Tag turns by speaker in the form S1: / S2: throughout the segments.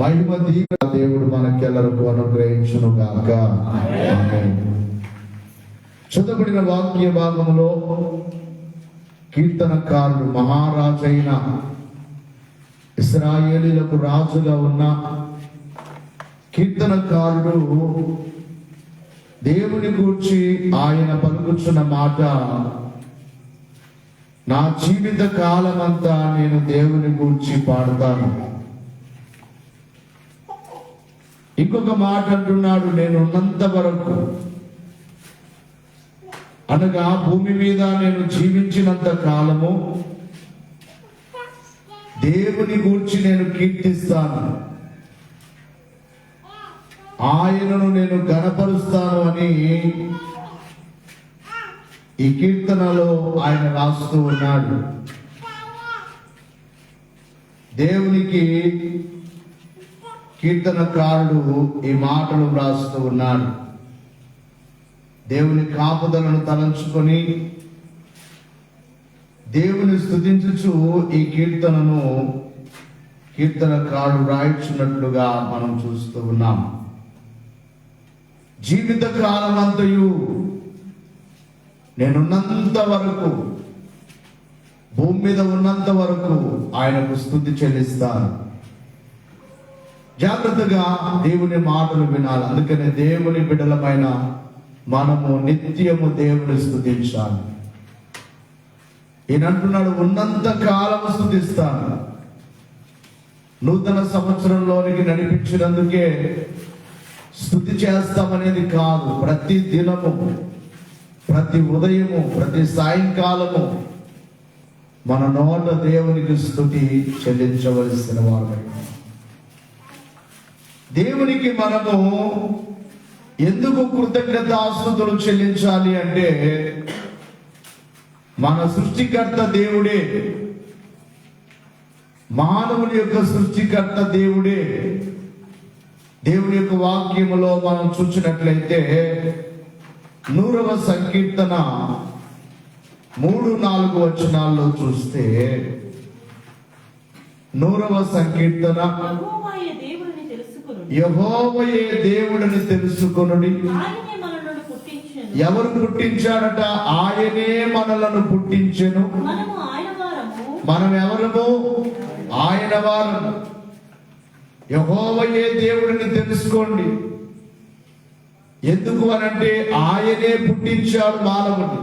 S1: మహిమ దీవెన దేవుడు మనకెల్లరకు అనుగ్రహించును గాక. ఆమేన్. చదవబడిన వాక్య భాగంలో కీర్తనకారుడు మహారాజైన ఇశ్రాయేలీలకు రాజుగా ఉన్న కీర్తనకారుడు దేవుని గూర్చి ఆయన పలుకుచున్న మాట, నా జీవిత కాలమంతా నేను దేవుని గూర్చి పాడుతాను. ఇంకొక మాట అంటున్నాడు, నేను ఉన్నంత వరకు, అనగా భూమి మీద నేను జీవించినంత కాలము దేవుని గూర్చి నేను కీర్తిస్తాను, ఆయనను నేను ఘనపరుస్తాను అని ఈ కీర్తనలో ఆయన రాస్తూ ఉన్నాడు. దేవునికి కీర్తనకారుడు ఈ మాటలు రాస్తూ ఉన్నాడు. దేవుని కాపుదలను తలంచుకొని దేవుని స్తుతించుచు ఈ కీర్తనకారుడు రాయించున్నట్లుగా మనం చూస్తూ ఉన్నాం. జీవిత కాలమంతయు నేనున్నంత వరకు, భూమి మీద ఉన్నంత వరకు ఆయనకు స్తుతి చెల్లిస్తాను. జాగ్రత్తగా దేవుని మాటలు వినాలి. అందుకనే దేవుని బిడ్డలమైన మనము నిత్యము దేవుని స్తుతించాలి. ఈయనంటున్నాడు, ఉన్నంత కాలము స్తుతిస్తాను. నూతన సంవత్సరంలోనికి నడిపించినందుకే స్తుతి చేస్తామనేది కాదు, ప్రతి దినము, ప్రతి ఉదయము, ప్రతి సాయంకాలము మన నోట దేవునికి స్తుతి చెల్లించవలసిన వారు. దేవునికి మనము ఎందుకు కృతజ్ఞతాస్తుతులు చెల్లించాలి అంటే, మన సృష్టికర్త దేవుడే, మానవుని యొక్క సృష్టికర్త దేవుడే. దేవుని యొక్క వాక్యములో మనం చూసినట్లయితే 100వ సంకీర్తన 3-4 వచనాల్లో చూస్తే, 100వ సంకీర్తన, యెహోవాయే దేవుడని తెలుసుకొనుడి. ఎవరు పుట్టించాడట? ఆయనే మనలను పుట్టించెను. మనం ఎవరము? ఆయన వారము. యెహోవాయే దేవుడని తెలుసుకోండి. ఎందుకు అనంటే ఆయనే పుట్టించాడు మానవుని.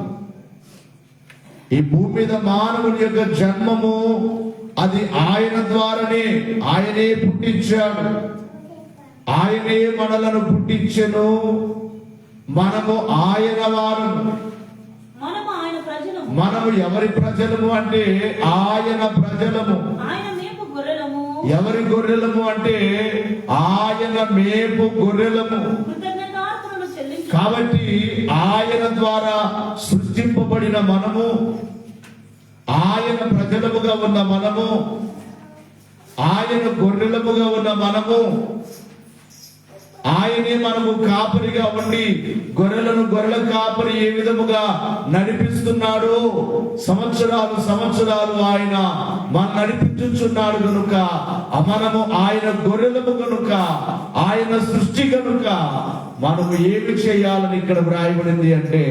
S1: ఈ భూమి మీద మానవుని యొక్క జన్మము అది ఆయన ద్వారానే, ఆయనే పుట్టించాడు. ఆయనే మనలను పుట్టించెను. మనము ఆయన వారము. మనము ఎవరి ప్రజలము అంటే ఆయన ప్రజలము. ఎవరి గొర్రెలము అంటే ఆయన మేపు గొర్రెలము. కాబట్టి ఆయన ద్వారా సృష్టింపబడిన మనము, ఆయన ప్రజలముగా ఉన్న మనము, ఆయన గొర్రెలముగా ఉన్న మనము, ఆయనే మనము కాపరిగా ఉండి గొర్రెల కాపరి ఏ విధముగా నడిపిస్తున్నాడు, సంవత్సరాలు ఆయన మనం నడిపించుచున్నాడు కనుక మనము ఆయన గొర్రెలము కనుక, ఆయన సృష్టి కనుక మనము ఏమి చేయాలని ఇక్కడ వ్రాయబడింది అంటే,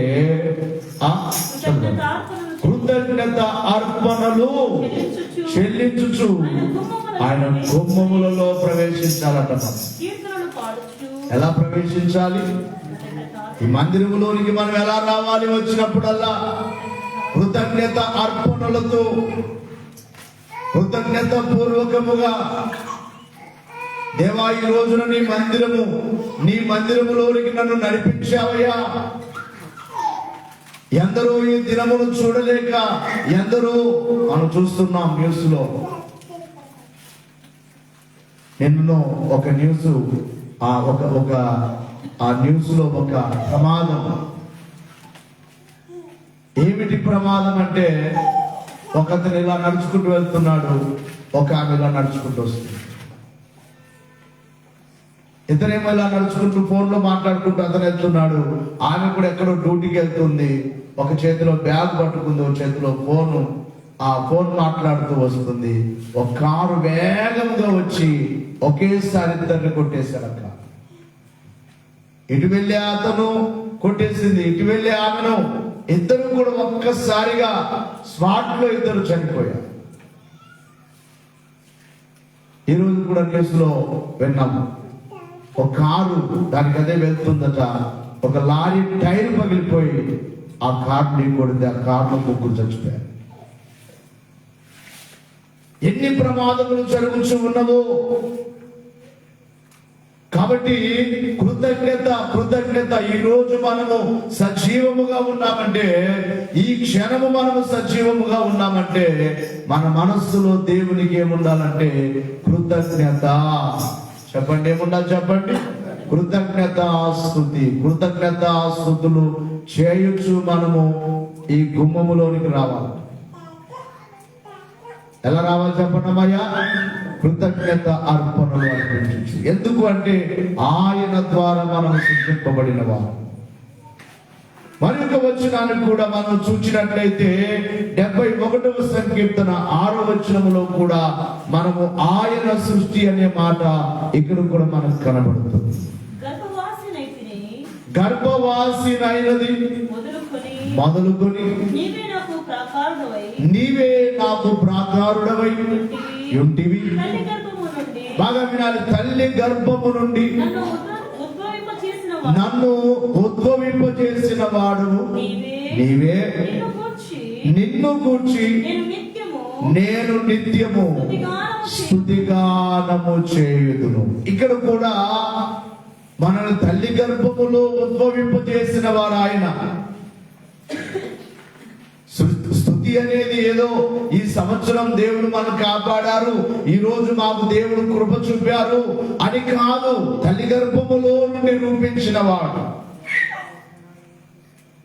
S1: కృతజ్ఞత అర్పణలు చెల్లించుచు ఆయన గుమ్మములలో ప్రవేశించాలట. ఎలా ప్రవేశించాలి? ఈ మందిరములోనికి మనం ఎలా రావాలి? వచ్చినప్పుడల్లా కృతజ్ఞత అర్పణలతో, కృతజ్ఞత పూర్వకముగా, దేవా ఈ రోజున నీ మందిరములోనికి నన్ను నడిపించావయ్యా. ఎందరో ఈ దినమును చూడలేక, ఎందరో మనం చూస్తున్నాం న్యూస్ లో. ఎన్నో ఒక న్యూస్, ఆ న్యూస్ లో ఒక ప్రమాదం. ఏమిటి ప్రమాదం అంటే, ఒకతను ఇలా నడుచుకుంటూ వెళ్తున్నాడు, ఒక ఆమె ఇలా నడుచుకుంటూ వస్తుంది. ఇతనేమో ఇలా నడుచుకుంటూ ఫోన్లో మాట్లాడుకుంటూ అతను వెళ్తున్నాడు. ఆమె కూడా ఎక్కడో డ్యూటీకి వెళ్తుంది. ఒక చేతిలో బ్యాగ్ పట్టుకుంది, ఒక చేతిలో ఫోన్ మాట్లాడుతూ వస్తుంది. ఒక కారు వేగంగా వచ్చి ఒకేసారి ఇద్దరిని కొట్టేశాడు అక్కడ. ఇటు వెళ్ళే అతను కొట్టేసింది, ఇటు వెళ్ళే ఆమెను, ఇద్దరు కూడా ఒక్కసారిగా స్పాట్ లో ఇద్దరు చనిపోయారు. ఈరోజు కూడా న్యూస్ లో విన్నాము, ఒక కారు దానికి అదే వెళ్తుందట, ఒక లారీ టైర్ పగిలిపోయి ఆ కారుని కొడితే ఆ కారులో ముగ్గురు చచ్చిపోయారు. ఎన్ని ప్రమాదములు జరుగుతూ ఉన్నదో. కాబట్టి కృతజ్ఞత ఈ రోజు మనము సజీవముగా ఉన్నామంటే, ఈ క్షణము మనము సజీవముగా ఉన్నామంటే మన మనస్సులో దేవునికి ఏముండాలంటే కృతజ్ఞత. చెప్పండి, ఏముండాలి చెప్పండి? కృతజ్ఞతాస్తుతులు చేయొచ్చు. మనము ఈ గుమ్మములోనికి రావాలి. ఎలా రావాలి చెప్పండమ్మయ్యా? కృతజ్ఞత అర్పణలు అర్పించు. ఎందుకు అంటే ఆయన ద్వారా మనం సృష్టింపబడిన వారు. మరి ఒక వచనాన్ని కూడా మనం చూసినట్లయితే 71వ సంకీర్తన 6వ వచనములో కూడా మనము ఆయన సృష్టి అనే మాట ఇక్కడ కూడా మనకు కనబడుతుంది. గర్భవాసినైనది మొదలుకొని నీవే నాకు ప్రాకారుడవై ఉంటివి. బాగా వినాలి. తల్లి గర్భము నుండి నన్ను ఉద్భవింపచేసిన వాడు నీవే. నిన్ను గూర్చి నేను నిత్యము స్తుతిగానము చేయుదును. ఇక్కడ కూడా మనల్ని తల్లి గర్భములో ఉద్భవింపచేసిన వారు ఆయన. స్తుతి అనేది ఏదో ఈ సంవత్సరం దేవుడు మనకు కాపాడారు, ఈ రోజు మాకు దేవుడు కృప చూపారు అని కాదు. తల్లి గర్భములో నుండి రూపించిన వాడు,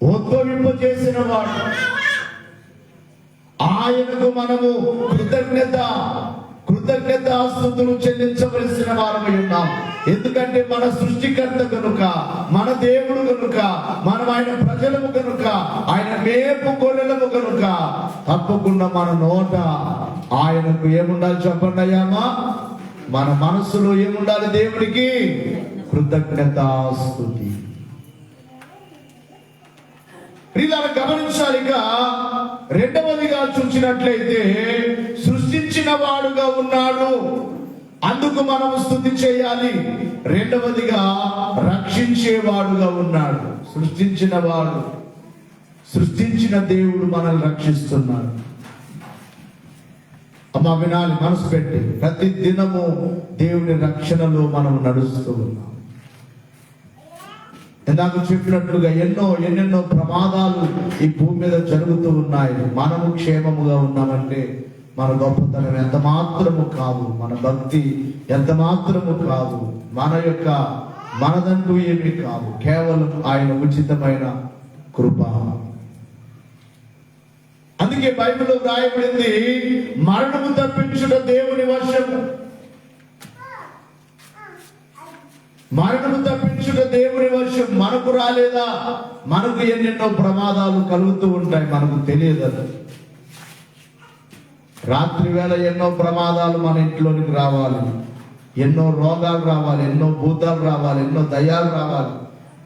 S1: ఉద్భవింపచేసిన వాడు ఆయనకు మనము కృతజ్ఞతాస్తుతులు చెల్లించవలసిన వారమై ఉన్నాం. ఎందుకంటే మన సృష్టికర్త కనుక, మన దేవుడు కనుక, మనం ఆయన ప్రజలము కనుక, ఆయన మేపు గొర్రెలము కనుక తప్పకుండా మన నోట ఆయనకు ఏముండాలి చెప్పండి అయ్యామా? మన మనస్సులో ఏముండాలి? దేవుడికి కృతజ్ఞతాస్తుతి. ఇలా గమనించాలి. ఇక రెండవదిగా చూసినట్లయితే సృష్టించిన వాడుగా ఉన్నాడు, అందుకు మనం స్తుతి చేయాలి. రెండవదిగా రక్షించేవాడుగా ఉన్నాడు. సృష్టించిన దేవుడు మనల్ని రక్షిస్తున్నాడు. అమ్మ వినాలి, మనసు పెట్టి. ప్రతి దినము దేవుని రక్షణలో మనం నడుస్తూ ఉన్నాం. ఇందాక చెప్పినట్లుగా ఎన్నెన్నో ప్రమాదాలు ఈ భూమి మీద జరుగుతూ ఉన్నాయి. మనము క్షేమముగా ఉన్నామంటే మన గొప్పతనం ఎంత మాత్రము కాదు, మన భక్తి ఎంత మాత్రము కాదు, మనదంటూ ఏమీ కాదు, కేవలం ఆయన ఉచితమైన కృప. అందుకే బైబిల్లో వ్రాయబడింది, మరణము తప్పించుట దేవుని వశము. మరణము తప్పించుట దేవుని వశం. మనకు రాలేదా? మనకు ఎన్నెన్నో ప్రమాదాలు కలుగుతూ ఉంటాయి, మనకు తెలియదు. రాత్రి వేళ ఎన్నో ప్రమాదాలు మన ఇంట్లోనికి రావాలి, ఎన్నో రోగాలు రావాలి, ఎన్నో భూతాలు రావాలి, ఎన్నో దయ్యాలు రావాలి,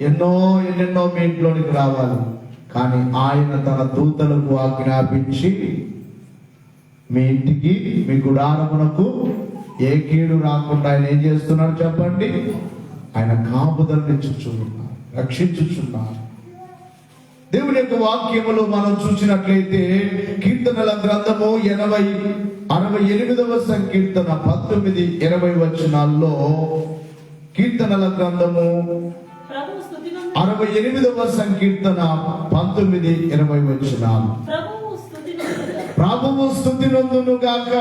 S1: ఎన్నెన్నో మీ ఇంట్లోనికి రావాలి. కానీ ఆయన తన దూతలకు ఆజ్ఞాపించి మీ ఇంటికి, మీ గుడారమునకు ఏ కీడు రాకుండా ఆయన ఏం చేస్తున్నారు చెప్పండి? ఆయన కాపుదలనిచ్చుచున్నారు, రక్షించుచున్నారు. దేవుని యొక్క వాక్యములు మనం చూసినట్లయితే కీర్తనల గ్రంథము 68వ సంకీర్తన 19, 20 వచనాల్లో, కీర్తనల గ్రంథము 68వ సంకీర్తన 19, 20 వచనాలు. ప్రభువు స్తుతి నొందును గాక,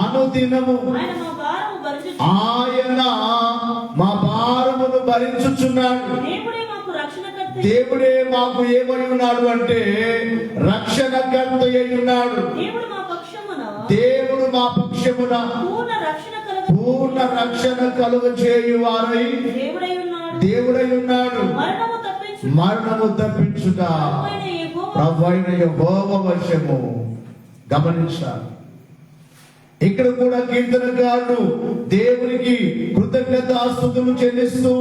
S1: అనుదినము ఆయన మా భారమును భరించుచున్నాడు. దేవుడే మాకు ఏమై ఉన్నాడు అంటే రక్షణకర్త అయి ఉన్నాడు. దేవుడు మా పక్షమున పూర్ణ రక్షణ కలుగ చేయువారై దేవుడై ఉన్నాడు. మరణము తప్పించుట ప్రభువైన యెహోవా వశము. గమనించాలి. ఇక్కడ కూడా కీర్తనకారుడు దేవునికి కృతజ్ఞతాస్తుతులు చెల్లిస్తూ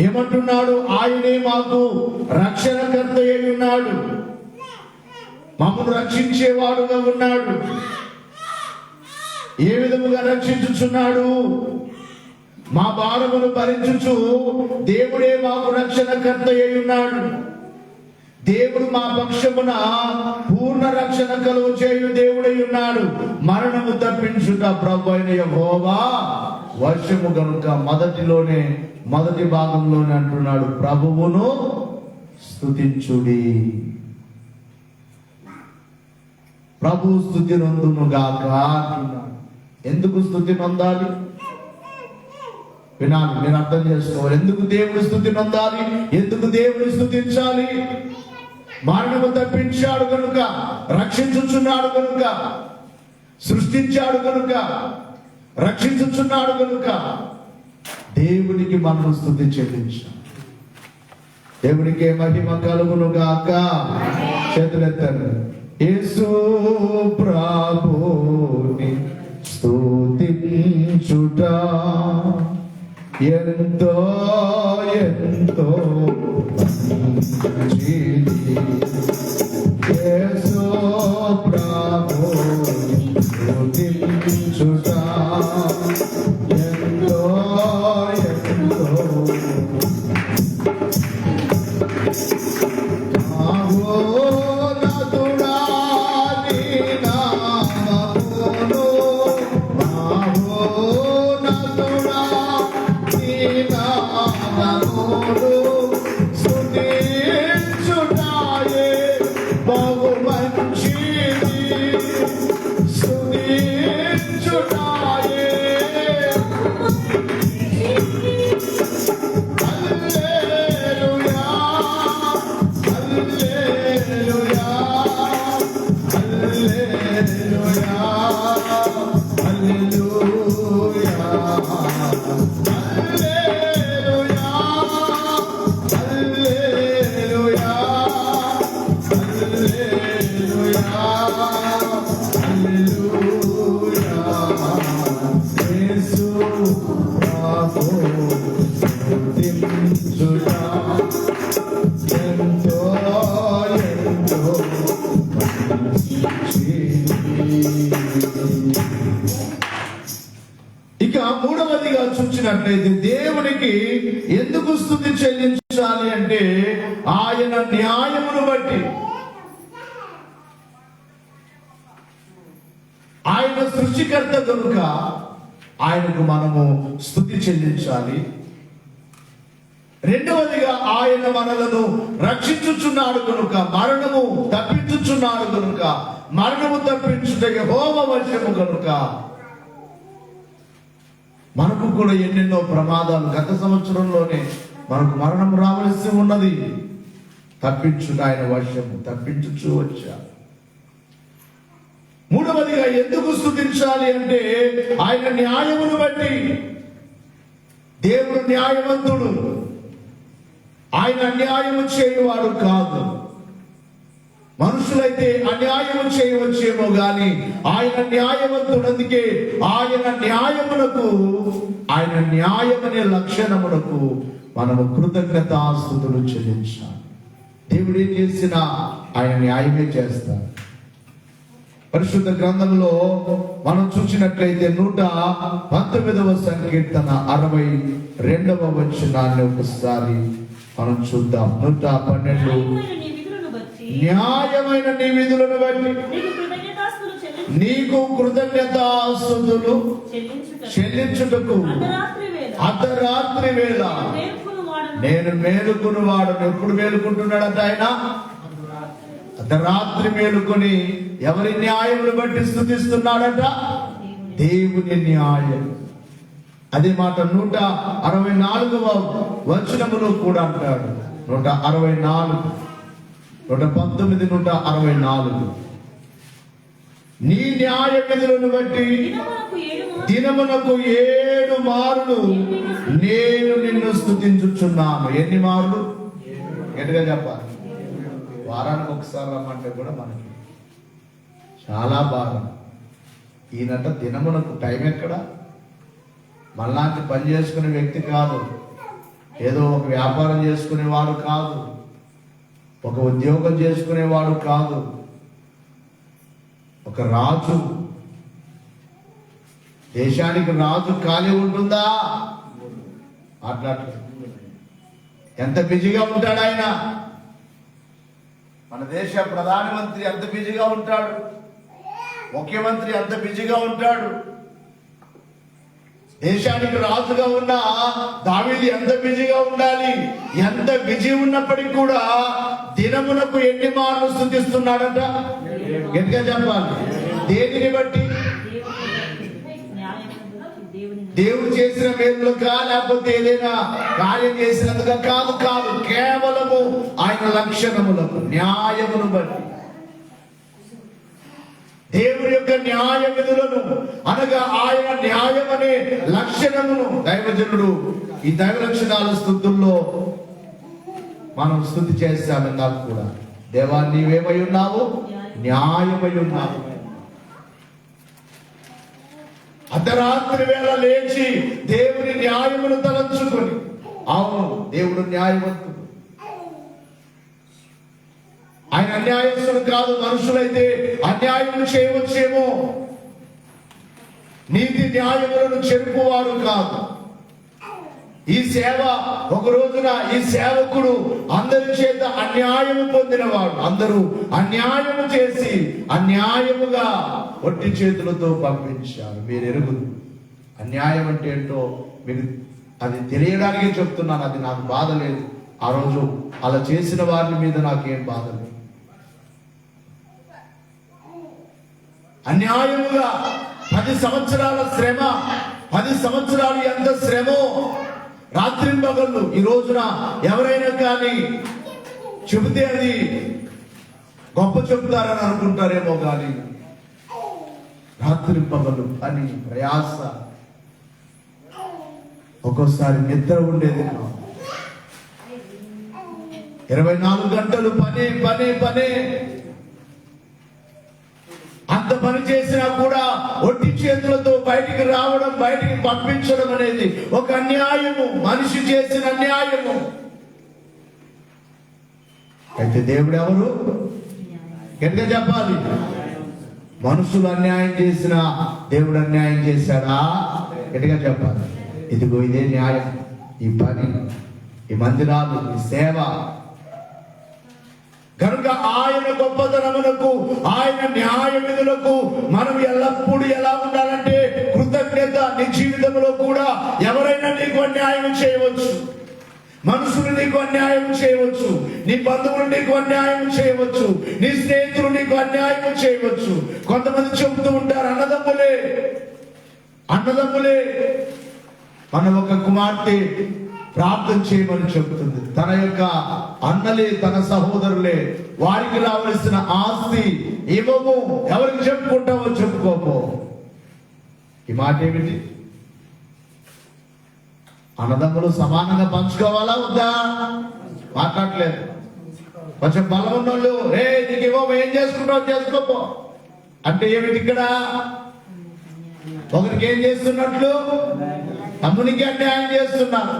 S1: ఏమంటున్నాడు? ఆయనే మాకు రక్షణకర్త అయి ఉన్నాడు, మమ్మల్ని రక్షించేవాడుగా ఉన్నాడు. ఏ విధముగా రక్షించుచున్నాడు? మా భారమును భరించుచు దేవుడే మాకు రక్షణకర్త అయి ఉన్నాడు. దేవుడు మా పక్షమున పూర్ణ రక్షణ కలుగు చేయు దేవుడై ఉన్నాడు. మరణము తప్పించుట ప్రభు అయిన యెహోవా వశము గనుక మొదటి భాగంలోనే అంటున్నాడు, ప్రభువును స్తుతించుడి. ప్రభు స్తుతి నొందును గాక అంటున్నాడు. ఎందుకు స్తుతి నొందాలి? వినాలి, మీరు అర్థం చేసుకోవాలి. ఎందుకు దేవుడు స్తుతి నొందాలి? ఎందుకు దేవుడు స్తుతించాలి? మరణము తప్పించాడు కనుక, రక్షించుచున్నాడు కనుక, సృష్టించాడు కనుక, రక్షించుచున్నాడు కనుక దేవునికి మనం స్తుతి చెల్లించాలి. దేవునికి మహిమ కలుగును గాక. చేతులెత్తండి. యేసు ప్రభుని స్తుతించుట ఎంతో ఎంతో యేసు ప్రభుని స్తుతించుట ఎంతో ఎంతో ఇక మూడవదిగా చూసినట్లయితే దేవునికి ఎందుకు స్తుతి చెల్లించాలి అంటే ఆయన న్యాయమును బట్టి. ఆయన సృష్టికర్త కనుక ఆయనకు మనము స్తుతి చెల్లించాలి. రెండవదిగా ఆయన మనలను రక్షించుచున్నాడు కనుక, మరణము తప్పించుచున్నాడు కనుక, మరణము తప్పించుటకి యెహోవా వశము కనుక మనకు కూడా ఎన్నెన్నో ప్రమాదాలు, గత సంవత్సరంలోనే మనకు మరణం రావలసి ఉన్నది. తప్పించుట ఆయన వశము, తప్పించుచూ వచ్చాడు. మూడవదిగా ఎందుకు స్తుతించాలి అంటే ఆయన న్యాయమును బట్టి. దేవుడు న్యాయవంతుడు, ఆయన అన్యాయము చేయవాడు కాదు. మనుషులైతే అన్యాయము చేయవచ్చేమో గాని ఆయన న్యాయవంతుడు. అందుకే ఆయన న్యాయమనే లక్షణమునకు మనము కృతజ్ఞతాస్తుతులు చెల్లించాలి. దేవుడు ఏం చేసినా ఆయన న్యాయమే చేస్తాడు. పరిశుద్ధ గ్రంథంలో మనం చూసినట్లయితే 119వ సంకీర్తన 62వ వచనాన్ని ఒకసారి మనం చూద్దాం. 112 న్యాయమైన నీ విధులను బట్టి నీకు కృతజ్ఞతాస్తుతులు చెల్లించుటకు అర్ధరాత్రి వేళ నేను మేలుకుని వాడను. ఎప్పుడు మేలుకుంటున్నాడట ఆయన? అర్ధరాత్రి మేలుకొని ఎవరి న్యాయమును బట్టి స్తుతిస్తున్నాడట? దేవుని న్యాయం. అదే మాట 164వ వచనములో కూడా అంటాడు. 164, 119, 164 నీ న్యాయ విధులను బట్టి దినమునకు 7 మారులు నేను నిన్ను స్తుతించుచున్నాను. ఎన్ని మారులు? గట్టిగా చెప్పాలి. వారానికి ఒకసారి రమ్మంటే కూడా మనకి చాలా భారం. ఈయనట దినమునకు టైం ఎక్కడ? మళ్ళాంటి పని చేసుకునే వ్యక్తి కాదు, ఏదో ఒక వ్యాపారం చేసుకునేవాడు కాదు, ఒక ఉద్యోగం చేసుకునేవాడు కాదు, ఒక రాజు, దేశానికి రాజు ఖాళీ ఉంటుందా? మాట్లాడలేదు. ఎంత బిజీగా ఉంటాడు ఆయన. మన దేశ ప్రధానమంత్రి ఎంత బిజీగా ఉంటాడు, ముఖ్యమంత్రి ఎంత బిజీగా ఉంటాడు. దేశానికి రాజుగా ఉన్న దావీదు ఎంత బిజీగా ఉండాలి. ఎంత బిజీ ఉన్నప్పటికీ కూడా దినమునకు ఎన్ని మార్లు స్తుతిస్తున్నాడట. గట్టిగా చెప్పాలి. దేనిని బట్టి? దేవుడు చేసిన మేలుగా, లేకపోతే ఏదైనా కార్యం చేసినందుగా కాదు, కాదు, కేవలము ఆయన లక్షణములకు, న్యాయమును బట్టి, దేవుని యొక్క న్యాయ విధులను అనగా ఆయన న్యాయం అనే లక్షణమును దైవజనుడు ఈ దైవ లక్షణాల స్తుతుల్లో మనం స్తుతి చేస్తాము. నాకు కూడా దేవా నీవేమై ఉన్నావు? న్యాయమై ఉన్నావు. అర్ధరాత్రి వేళ లేచి దేవుని న్యాయమును తలంచుకొని, అవును దేవుడు న్యాయవంతుడు, ఆయన అన్యాయస్తుడు కాదు. మనుషులైతే అన్యాయం చేయవచ్చేమో, నీతి న్యాయములను చెరుపువారు కాదు. ఈ సేవ ఒక రోజున ఈ సేవకుడు అందరి చేత అన్యాయము పొందినవాడు. అందరూ అన్యాయము చేసి అన్యాయముగా ఒట్టి చేతులతో పంపించారు. మీరు ఎరుగుదు అన్యాయం అంటే ఏంటో మీకు అది తెలియడానికి చెప్తున్నాను. అది నాకు బాధ లేదు. ఆ రోజు అలా చేసిన వారి మీద నాకేం బాధ లేదు. అన్యాయముగా 10 సంవత్సరాల శ్రమ, 10 సంవత్సరాలు ఎంత శ్రమో, రాత్రింబగళ్ళు. ఈ రోజున ఎవరైనా కానీ చెబితే అది గొప్ప చెబుతారని అనుకుంటారేమో, కానీ రాత్రింబగళ్ళు పని, ప్రయాస, ఒక్కోసారి నిద్ర ఉండేది కాదు. 24 గంటలు పని పని పని. అంత పని చేసినా కూడా ఒట్టి చేతులతో బయటికి రావడం, బయటికి పంపించడం అనేది ఒక అన్యాయము, మనిషి చేసిన అన్యాయము. అయితే దేవుడు ఎవరు? గట్టిగా చెప్పాలి. మనుషులు అన్యాయం చేసినా దేవుడు అన్యాయం చేశాడా? గట్టిగా చెప్పాలి. ఇదిగో ఇదే న్యాయం. ఈ పని, ఈ మందిరాలు, ఈ సేవ కనుక ఆయన గొప్పతనములకు, ఆయన న్యాయ విధులకు మనం ఎల్లప్పుడూ ఎలా ఉండాలంటే కృతజ్ఞత. నీ జీవితంలో కూడా ఎవరైనా నీకు అన్యాయం చేయవచ్చు, మనుషులు నీకు అన్యాయం చేయవచ్చు, నీ బంధువులు నీకు అన్యాయం చేయవచ్చు, నీ స్నేహితులు నీకు అన్యాయం చేయవచ్చు. కొంతమంది చెబుతూ ఉంటారు, అన్నదమ్ములే అన్నదమ్ములే. మన ఒక కుమార్తె ప్రార్థన చేయమని చెబుతుంది. తన యొక్క అన్నలే, తన సహోదరులే, వారికి రావలసిన ఆస్తి ఇవ్వము. ఎవరికి చెప్పుకుంటావో చెప్పుకోపో. ఈ మాట ఏమిటి? అన్నదమ్ములు సమానంగా పంచుకోవాలా వద్దా? మాట్లాడలేదు. కొంచెం బలం ఉన్నోళ్ళు, రే నీకు ఇవ్వము, ఏం చేసుకుంటావు చేసుకోపో అంటే ఏమిటి? ఇక్కడ ఒకరికి ఏం చేస్తున్నట్లు? తమ్మునికి అన్యాయం చేస్తున్నారు.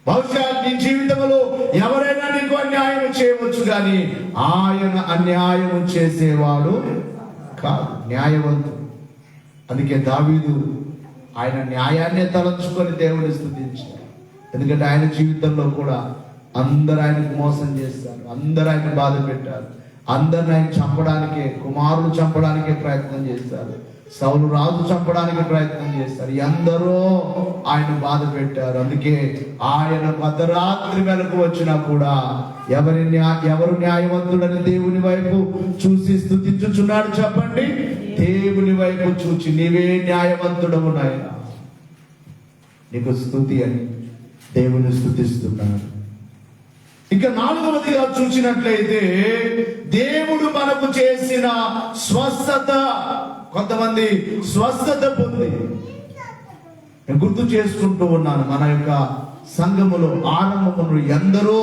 S1: బహుశా నీ జీవితంలో ఎవరైనా నీకు అన్యాయం చేయవచ్చు, కానీ ఆయన అన్యాయం చేసేవాడు కాదు, న్యాయవంతుడు. అందుకే దావీదు ఆయన న్యాయాన్ని తలంచుకొని దేవుని స్తుతించాడు. ఎందుకంటే ఆయన జీవితంలో కూడా అందరూ ఆయనకు మోసం చేస్తారు, అందరూ ఆయన బాధ పెట్టారు, అందరిని ఆయన చంపడానికే, కుమారులు చంపడానికే ప్రయత్నం చేస్తారు, సౌలు రాజు చంపడానికి ప్రయత్నం చేస్తారు, అందరూ ఆయన బాధ పెట్టారు. అందుకే ఆయన అర్ధరాత్రి వెనక వచ్చినా కూడా ఎవరు న్యాయవంతుడని దేవుని వైపు చూసి స్తుతించుచున్నాడు చెప్పండి. దేవుని వైపు చూచి నీవే న్యాయవంతుడవు నాయన, నీకు స్తుతి అని దేవుని స్తుతిస్తున్నాడు. ఇక 4వదిగా చూసినట్లయితే దేవుడు మనకు చేసిన స్వస్థత. కొంతమంది స్వస్థత పొంది, నేను గుర్తు చేసుకుంటూ ఉన్నాను, మన యొక్క సంఘములో ఆరంభమును ఎందరో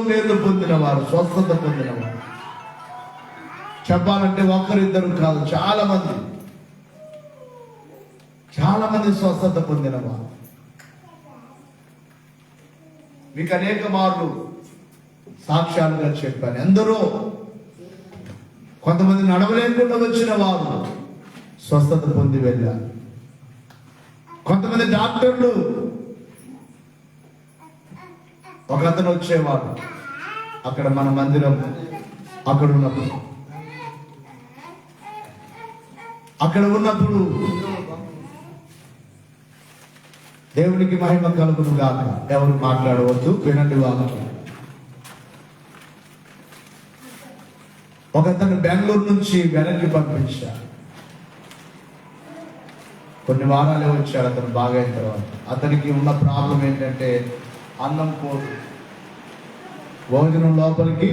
S1: మేలు పొందిన వారు, స్వస్థత పొందిన వారు. చెప్పాలంటే ఒకరిద్దరు కాదు, చాలా మంది స్వస్థత పొందిన వారు. మీకు అనేక మార్లు సాక్ష్యాలుగా చెప్పాను. ఎందరో కొంతమంది నడవలేకుండా వచ్చిన వారు స్వస్థత పొంది వెళ్ళారు. కొంతమంది డాక్టర్లు, ఒక అతను వచ్చేవాడు అక్కడ మన మందిరం అక్కడ ఉన్నప్పుడు దేవునికి మహిమ కలుగును గాక. ఎవరు మాట్లాడవద్దు, వినండి వాళ్ళకి. ఒకతను బెంగళూరు నుంచి వెనక్కి పంపించారు. కొన్ని వారాలే వచ్చాడు అతను బాగా అయిన తర్వాత. అతనికి ఉన్న ప్రాబ్లం ఏంటంటే అన్నం పోదు, భోజనం లోపలికి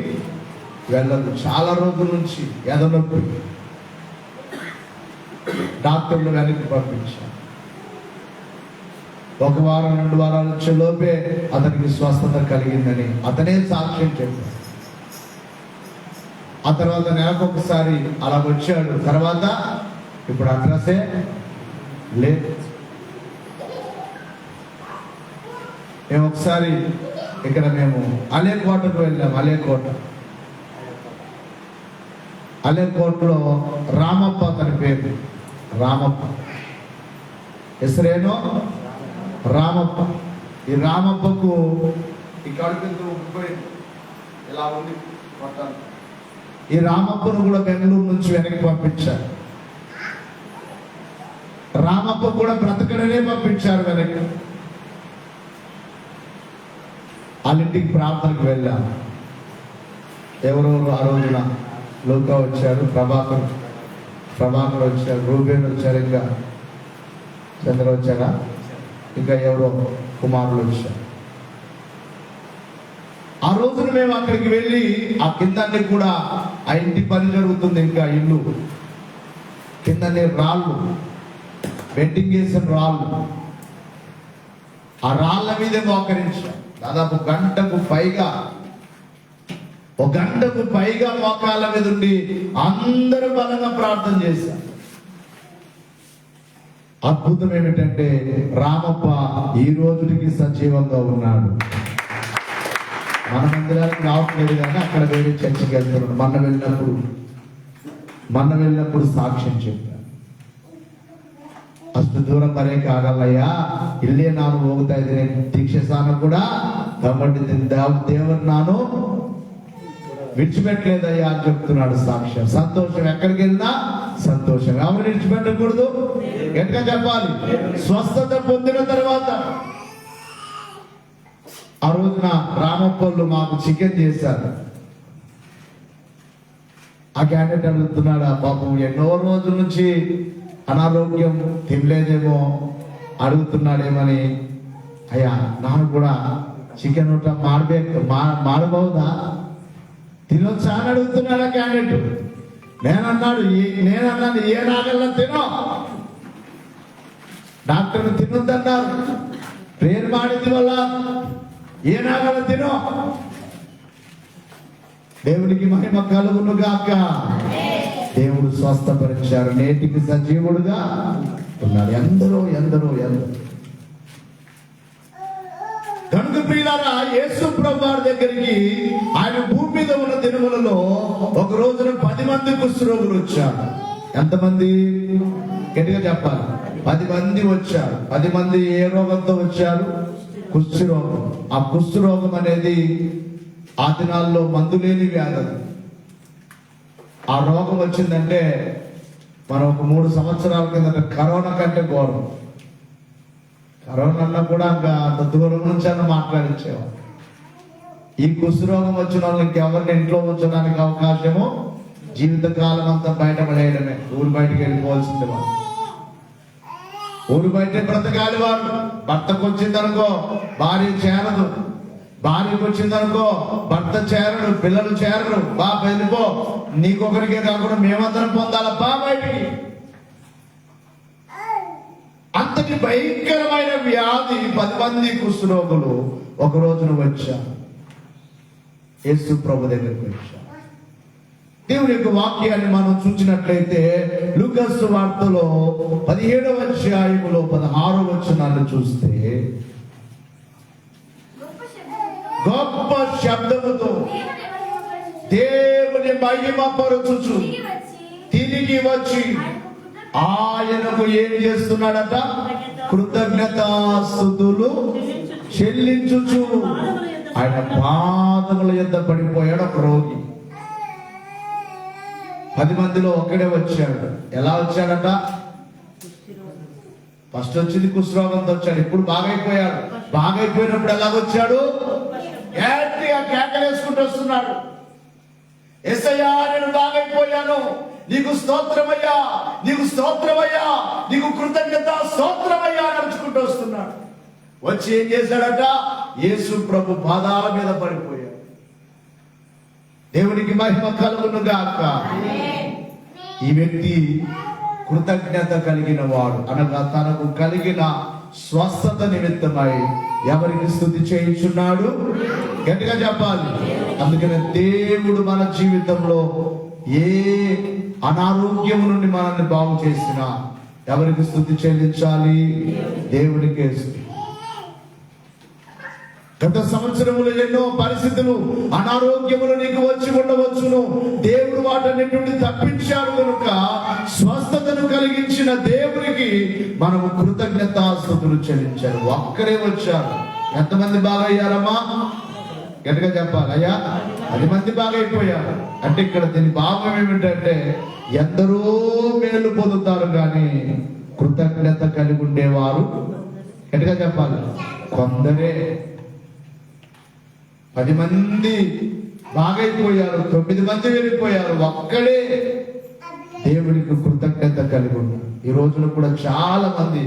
S1: వెళ్ళదు. చాలా రోజుల నుంచి ఎదనొప్పి. డాక్టర్లు వెనక్కి పంపించారు. 1 వారం 2 వారాలు వచ్చే లోపే అతనికి స్వస్థత కలిగిందని అతనే సాక్ష్యం చెప్పాడు. ఆ తర్వాత నెలకొకసారి అలా వచ్చాడు. తర్వాత ఇప్పుడు అడ్రస్సే లేదు. మేము ఒకసారి ఇక్కడ మేము అలేకోటకు వెళ్ళాం. అలేకోటలో రామప్ప అతని పేరు. రామప్ప ఎసరేనో రామప్ప. ఈ రామప్పకు ఈ కడుపు ఇలా ఉంది. ఈ రామప్పను కూడా బెంగళూరు నుంచి వెనక్కి పంపించారు. రామప్ప కూడా బ్రతకడనే పంపించారు వెనక్కి. వాళ్ళింటికి ప్రార్థనకు వెళ్ళాను. ఎవరెవరు ఆ రోజున లోకా వచ్చారు, ప్రభాకర్ వచ్చారు, రూబేన్ వచ్చారు, ఇంకా చంద్ర వచ్చారా, ఇంకా ఎవరో కుమారులు వచ్చారు. ఆ రోజున మేము అక్కడికి వెళ్ళి ఆ కిందనే కూడా ఆ ఇంటి పని జరుగుతుంది. ఇంకా ఇల్లు కిందనే రాళ్ళు, బెడ్డింగ్ వేసిన రాళ్ళు, ఆ రాళ్ళ మీదే మోకరించాం. దాదాపు 1 గంటకు పైగా మోకాళ్ళ మీద ఉండి అందరూ బలంగా ప్రార్థన చేశారు. అద్భుతం ఏమిటంటే రామప్ప ఈ రోజుకి సజీవంగా ఉన్నాడు. మన మందిరానికి రావట్లేదు కానీ అక్కడ వేరే చర్చికి వెళ్తున్నాడు. మొన్న వెళ్ళినప్పుడు సాక్ష్యం చెప్పాను. ಅಷ್ಟು ದೂರ ಬರೆಯಕ್ಕೆ ಆಗಲ್ಲಯ್ಯ, ಇಲ್ಲೇ ನಾನು ಹೋಗ್ತಾ ಇದ್ದೀನಿ ದೀಕ್ಷೆ ಸ್ಥಾನ ಕೂಡ కాబట్టి దేవుడు నాను విడిచిపెట్టలేదయ్యా అని చెప్తున్నాడు సాక్ష్యం. సంతోషం, ఎక్కడికి వెళ్ళినా సంతోషం. ఎవరు విడిచిపెట్టకూడదు, ఎట్లా చెప్పాలి. స్వస్థత పొందిన తర్వాత ఆ రోజున రామప్పళ్ళు మాకు చికెన్ చేశారు. ఆ క్యాండిడేట్ అడుగుతున్నాడు, పాపం ఎన్నో రోజుల నుంచి అనారోగ్యం, తినలేదేమో, అడుగుతున్నాడేమని. అయ్యా ನಾನು కూడా చికెన్ ಊಟ ಮಾಡಬಹುదా, తినొచ్చా అని అడుగుతున్నాడు ఆ క్యాండిడేట్. నేనన్నాను ఏనాగల్ల తినో, డాక్టర్ తినొద్దన్నారు, ప్రేర్ ಮಾಡಿದ వల్ల ఏనాగల్ల తినో. దేవునికి మహిమ కలుగును గాక. దేవుడు స్వస్థపరిచారు, నేటికి సజీవుడుగా ఉన్నాడు. ఎందరో కనుక ప్రియులారా, యేసు ప్రభువారి దగ్గరికి ఆయన భూమి మీద ఉన్న దినములలో ఒక రోజున 10 మంది కుష్ఠరోగులు వచ్చారు. ఎంతమంది గట్టిగా చెప్పాలి? 10 మంది వచ్చారు. 10 మంది ఏ రోగంతో వచ్చారు? కుష్ఠరోగం. ఆ కుష్ఠరోగం అనేది ఆ దినాల్లో మందు లేని వ్యాధి. ఆ రోగం వచ్చిందంటే మనం ఒక 3 సంవత్సరాల కిందట కరోనా కంటే ఘోరం. కరోనా అన్నా కూడా ఇంకా అంత దూరం నుంచి అన్న మాట్లాడించేవారు. ఈ కుష్ఠరోగం వచ్చిన వాళ్ళు ఇంకెవరిని ఇంట్లో ఉంచడానికి అవకాశము, జీవితకాలం అంతా బయటపడేయడమే. ఊరు బయటకు వెళ్ళిపోవాల్సింది వాళ్ళు. ఊరు బయటే బ్రతకాలి వారు. భర్తకు వచ్చిందనుకో భార్య చేరదు, భార్యకు వచ్చిందనుకో భర్త చేరడు, పిల్లలు చేరరు. బా వెళ్ళిపో, నీకొకరికే కాకుండా మేమందరం పొందాలబ్బా బయటికి. అంతటి భయంకరమైన వ్యాధి 10 మంది కుష్ఠరోగులు ఒక రోజున వచ్చారు. యేసు ప్రభు దగ్గరికి వచ్చారు. దేవుని యొక్క వాక్యాన్ని మనం చూసినట్లయితే లూకాసు సువార్తలో 17వ అధ్యాయములో 16వ వచనాన్ని చూస్తే, గొప్ప శబ్దముతో దేవుని మహిమపరచుచు తిరిగి వచ్చి ఆయనకు ఏం చేస్తున్నాడట? కృతజ్ఞతాస్తుతులు చెల్లించుచు ఆయన పాదముల యొద్ద పడిపోయాడు ఒక రోగి. 10 మందిలో ఒక్కడే వచ్చాడు. ఎలా వచ్చాడట? ఫస్ట్ వచ్చింది కుష్ఠరోగంతో వచ్చాడు. ఇప్పుడు బాగైపోయాడు. బాగైపోయినప్పుడు ఎలాగొచ్చాడు? గట్టిగా కేకలేసుకుంటూ వస్తున్నాడు. యేసయ్యా, నేను బాగైపోయాను, నీకు స్తోత్రమయ్యా, నీకు స్తోత్రమయ్యా, నీకు కృతజ్ఞత స్తోత్రమయ్యా నడుచుకుంటూ వస్తున్నాడు. వచ్చి ఏం చేశాడట? యేసు ప్రభు పాదాల మీద పడిపోయాడు. దేవునికి మహిమ కలుగును గాక. ఈ వ్యక్తి కృతజ్ఞత కలిగిన వాడు, అనగా తనకు కలిగిన స్వస్థత నిమిత్తమై ఎవరికి స్తుతి చేయించున్నాడు? గట్టిగా చెప్పాలి. అందుకనే దేవుడు మన జీవితంలో ఏ అనారోగ్యము నుండి మనల్ని బాగు చేసినా ఎవరికి స్తుతి చెల్లించాలి? దేవుడికే స్తుతి. గత సంవత్సరములో ఎన్నో పరిస్థితులు, అనారోగ్యములు నీకు వచ్చి ఉండవచ్చును. దేవుడు వాటన్నిటి నుండి తప్పించాడు కనుక స్వస్థతను కలిగించిన దేవునికి మనము కృతజ్ఞతాస్తుతులు చెల్లించారు. ఒక్కరే వచ్చారు. ఎంతమంది బాగయ్యారమ్మా? గట్టిగా చెప్పాలి. అయ్యా, 10 మంది బాగైపోయారు. అంటే ఇక్కడ దీని భావం ఏమిటంటే, ఎందరో మేలు పొందుతారు కానీ కృతజ్ఞత కలిగి ఉండేవారు, గట్టిగా చెప్పాలి, కొందరే. 10 మంది బాగైపోయారు, 9 మంది వెళ్ళిపోయారు, ఒక్కడే దేవుడికి కృతజ్ఞత కలిగి ఉన్నారు. ఈ రోజున కూడా చాలా మంది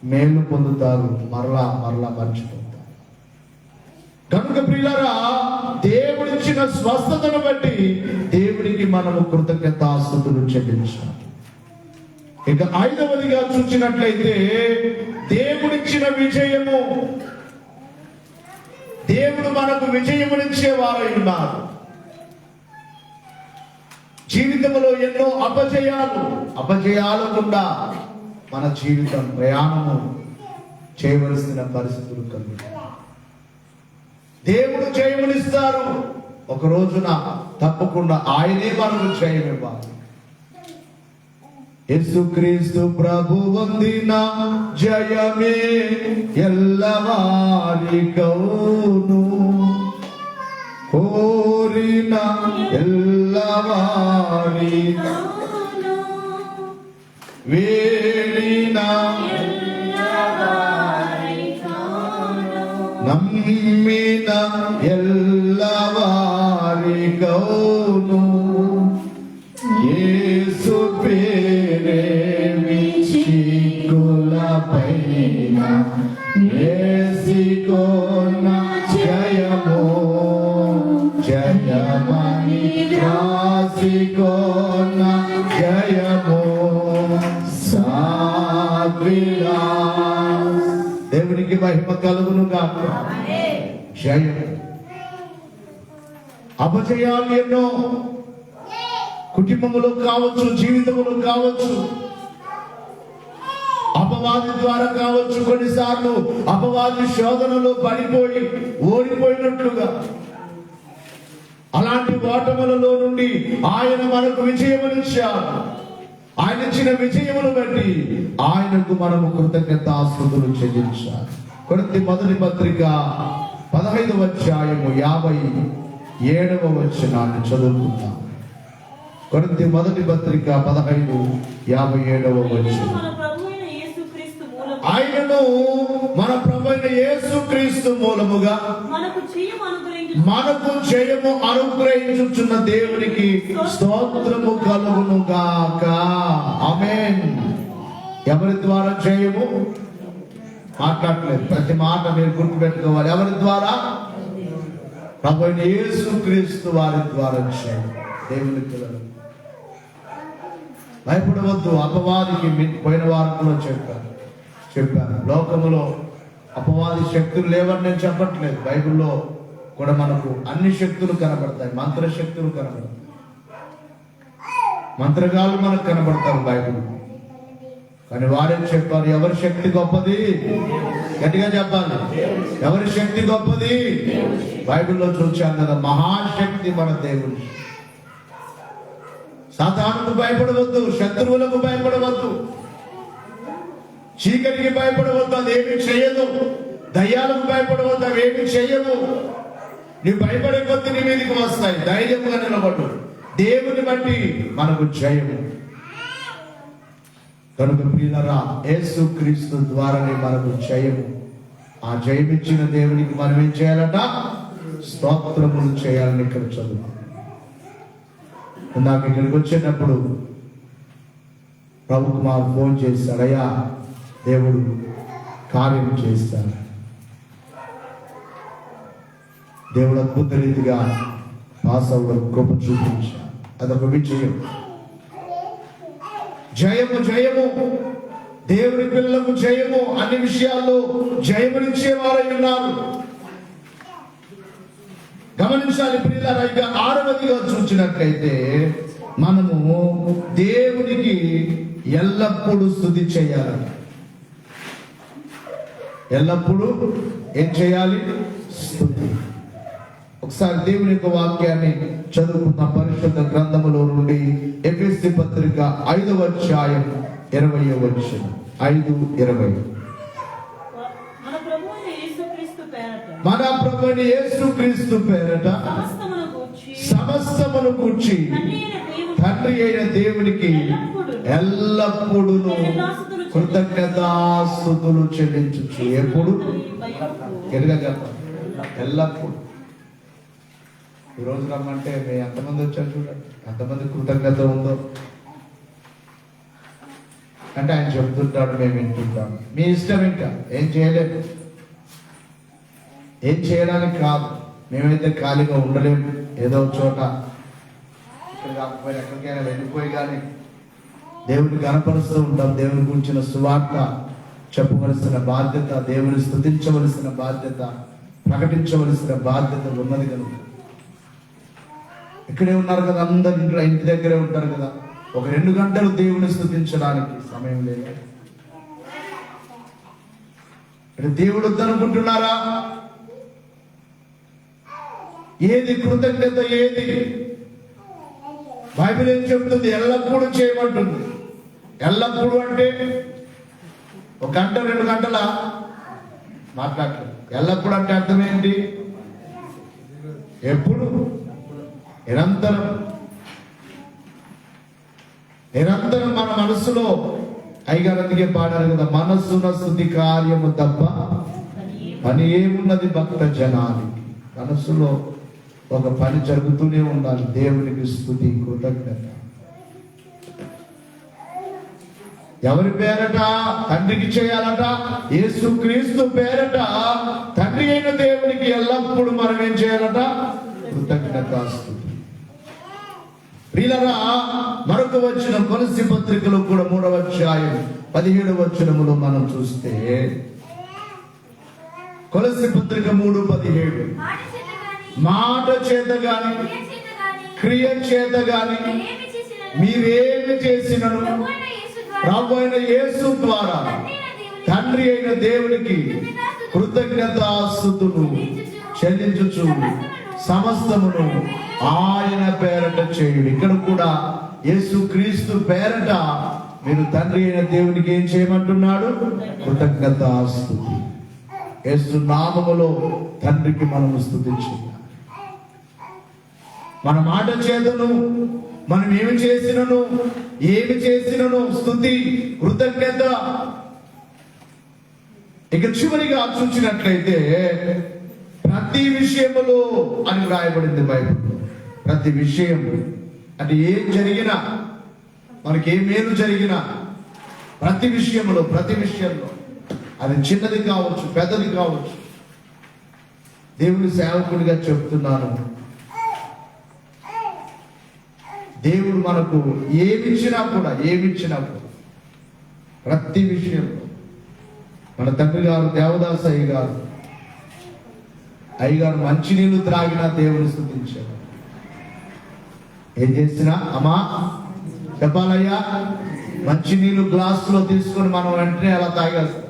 S1: మేలు పొందుతారు, మరలా మరలా మర్చిపోతారు. కనుక ప్రియులారా, దేవుడిచ్చిన స్వస్థతను బట్టి దేవుడికి మనము కృతజ్ఞతాస్తుతులు చెల్లించాలి. ఇక 5వదిగా చూసినట్లయితే, దేవుడిచ్చిన విజయము. దేవుడు మనకు విజయమునిచ్చే వారై ఉన్నారు. జీవితంలో ఎన్నో అపజయాలు గుండా మన జీవితం ప్రయాణము చేయవలసిన పరిస్థితులు కలుగుతాయి. దేవుడు జయమునిస్తారు. ఒక రోజున తప్పకుండా ఆయనే మనకు జయమివ్వాలి. యేసుక్రీస్తు ప్రభు వందిన జయమే ఎల్లవారికౌను, కోరిన ఎల్లవారి వేడిన నమ్మిన ఎల్లవారికౌను, యేసు పేరే చిక్కులపైన వేసికొన్న జయము, జయమని రాసికొన్న జయము సాగ్విలా. దేవునికి మహిమ కలుగును గాక. జయం. అపజయాలు ఎన్నో కుటుంబములో కావచ్చు, జీవితములో కావచ్చు, అపవాది ద్వారా కావచ్చు. కొన్నిసార్లు అపవాది శోధనలో పడిపోయి ఓడిపోయినట్లుగా, అలాంటి ఓటములలో నుండి ఆయన మనకు విజయమునిచ్చాడు. ఆయన ఇచ్చిన విజయమును బట్టి ఆయనకు మనము కృతజ్ఞతాస్తుతులు చెల్లించాలి. కొరింథీ మొదటి పత్రిక 15వ అధ్యాయము 57వ వచనాన్ని చదువుకుందాం. కొరింథీ మొదటి పత్రిక 15:57వ వచనం. ఆయనను మన ప్రభువైన యేసుక్రీస్తు మూలముగా మనకు జయము అనుగ్రహించుచున్న దేవునికి స్తోత్రము కలుగును గాక. ఆమేన్. ఎవరి ద్వారా జయము? మాట్లాడలేదు, ప్రతి మాట మీరు గుర్తుపెట్టుకోవాలి. ఎవరి ద్వారా? ప్రభువైన యేసుక్రీస్తు వారి ద్వారా జయం. దేవుని పిల్లలు, భయపడవద్దు. అపవాదికి పోయిన వారంలో చెప్పాను. లోకములో అపవాది శక్తులు లేవని నేను చెప్పట్లేదు. బైబిల్లో కూడా మనకు అన్ని శక్తులు కనబడతాయి, మంత్ర శక్తులు కనబడతాయి. మంత్రగాళ్ళు మనకు కనబడతారు బైబిల్, కానీ వారేం చెప్పారు? ఎవరి శక్తి గొప్పది? గట్టిగా చెప్పాలి, ఎవరి శక్తి గొప్పది? బైబిల్లో చూచాం కదా, మహాశక్తి మన దేవుడు. సాతానుకు భయపడవద్దు, శత్రువులకు భయపడవద్దు, చీకటికి భయపడవద్దు, అదేమి చేయదు. దయ్యాలకు భయపడవద్దు, అవేమి చేయవు. నీవు భయపడే కొద్ది నీ మీదకి వస్తాయి. ధైర్యంగా నిలబడు. దేవుని బట్టి మనకు జయము. కనుక ప్రియులారా, యేసుక్రీస్తు ద్వారానే మనకు జయము. ఆ జయమిచ్చిన దేవునికి మనం ఏం చేయాలట? స్తోత్రములు చేయాలని ఇక్కడ చదువు. నాకు ఇక్కడికి వచ్చేటప్పుడు ప్రభుకు మాకు ఫోన్ చేశాడు, అయ్యా దేవుడు కార్యం చేస్తాడు. దేవుడు అద్భుత రీతిగా పాస్ అవ్వడం కృప చూపించాడు. అదొక విజయం. జయము జయము, దేవుని పిల్లలకు జయము. అన్ని విషయాల్లో జయమునిచ్చేవారై ఉన్నారు. గమనించాలి ప్రియులారా. ఇక 6వదిగా చూసినట్లయితే మనము దేవునికి ఎల్లప్పుడూ స్తుతి చేయాలి. ఎల్లప్పుడూ ఏం చేయాలి? స్తుతి. ఒకసారి దేవుని యొక్క వాక్యాన్ని చదువుకున్న పరిశుద్ధ గ్రంథములో నుండి ఎఫెసీ పత్రిక 5వ అధ్యాయం 20వ వచనం. 5:20. మన ప్రభువైన యేసుక్రీస్తు పేరట సమస్తమును గూర్చి తండ్రి అయిన దేవునికి ఎల్లప్పుడూ కృతజ్ఞతాస్తుతులు చెల్లించు. ఎప్పుడు? ఎల్లప్పుడు. ఈరోజు రమ్మంటే మీ ఎంతమంది వచ్చారు చూడండి, ఎంతమంది కృతజ్ఞత ఉందో. అంటే ఆయన చెప్తుంటాడు, మేము వింటుంటాం. మీ ఇష్టం, ఇంకా ఏం చేయలేదు. ఏం చేయడానికి కాదు, మేమైతే ఖాళీగా ఉండలేము. ఏదో చోట ఇక్కడ కాకపోయినా ఎక్కడికైనా వెళ్ళిపోయి కానీ దేవుడిని కనపరుస్తూ ఉంటాం. దేవుని గురించిన సువార్త చెప్పవలసిన బాధ్యత, దేవుని స్తుతించవలసిన బాధ్యత, ప్రకటించవలసిన బాధ్యత ఉన్నది కనుక ఇక్కడే ఉన్నారు కదా, అందరు ఇంటి దగ్గరే ఉంటారు కదా. ఒక 2 గంటలు దేవుని స్తుతించడానికి సమయం లేదు. దేవుడు వద్దనుకుంటున్నారా? ఏది కృతజ్ఞత? ఏది? బైబిల్ ఏం చెప్తుంది? ఎల్లప్పుడూ చేయమంటుంది. ఎల్లప్పుడూ అంటే 1 గంట 2 గంటల మాట్లాడలేదు. ఎల్లప్పుడు అంటే అర్థం ఏంటి? ఎప్పుడు? నిరంతరం. నిరంతరం మన మనస్సులో అయ్యగారు అందుకే పాడారు కదా, మనస్సున స్తుతి కార్యము తప్ప పని ఏమున్నది భక్త జనానికి. మనస్సులో ఒక పని జరుగుతూనే ఉండాలి. దేవునికి స్తుతి, కృతజ్ఞత. ఎవరి పేరట? తండ్రికి చేయాలట. యేసుక్రీస్తు పేరట తండ్రి అయిన దేవునికి ఎల్లప్పుడూ మనం ఏం చేయాలట? కృతజ్ఞతాస్తుతి. ప్రియులారా, మరొక వచనం కొలస్సీ పత్రికలో కూడా 3వ అధ్యాయం 17వ వచనములో మనం చూస్తే, కొలస్సీ పత్రిక 3:17, మాట చేత గాని క్రియ చేత గాని మీరేమి చేసినను ప్రభు అయిన యేసు ద్వారా తండ్రి అయిన దేవునికి కృతజ్ఞతాస్తుతులు చెల్లించుచు సమస్తమును ఆయన పేరట చేయుడు. ఇక్కడ కూడా యేసుక్రీస్తు పేరట మీరు తండ్రి అయిన దేవునికి ఏం చేయమంటున్నాడు? కృతజ్ఞతాస్తుతి. యేసు నామములో తండ్రికి మనము స్తుతించాలి. మన మాట చేతను మనం ఏమి చేసినను స్తుతి, కృతజ్ఞత. ఇక చివరిగా చూసినట్లయితే ప్రతి విషయములో అని వ్రాయబడింది బైబిల్. ప్రతి విషయం అంటే ఏం జరిగినా, మనకి ఏ మేలు జరిగినా ప్రతి విషయంలో అది చిన్నది కావచ్చు, పెద్దది కావచ్చు. దేవుని సేవకుడిగా చెప్తున్నాను, దేవుడు మనకు ఏమిచ్చినా కూడా ప్రతి విషయంలో మన తండ్రి గారు దేవదాస్ అయ్యగారు మంచినీళ్ళు త్రాగినా దేవుని స్తుతించారు. ఏం చేసినా, అమ్మా చెప్పాలయ్యా. మంచి నీళ్ళు గ్లాసులో తీసుకొని మనం వెంటనే అలా తాగేస్తాం.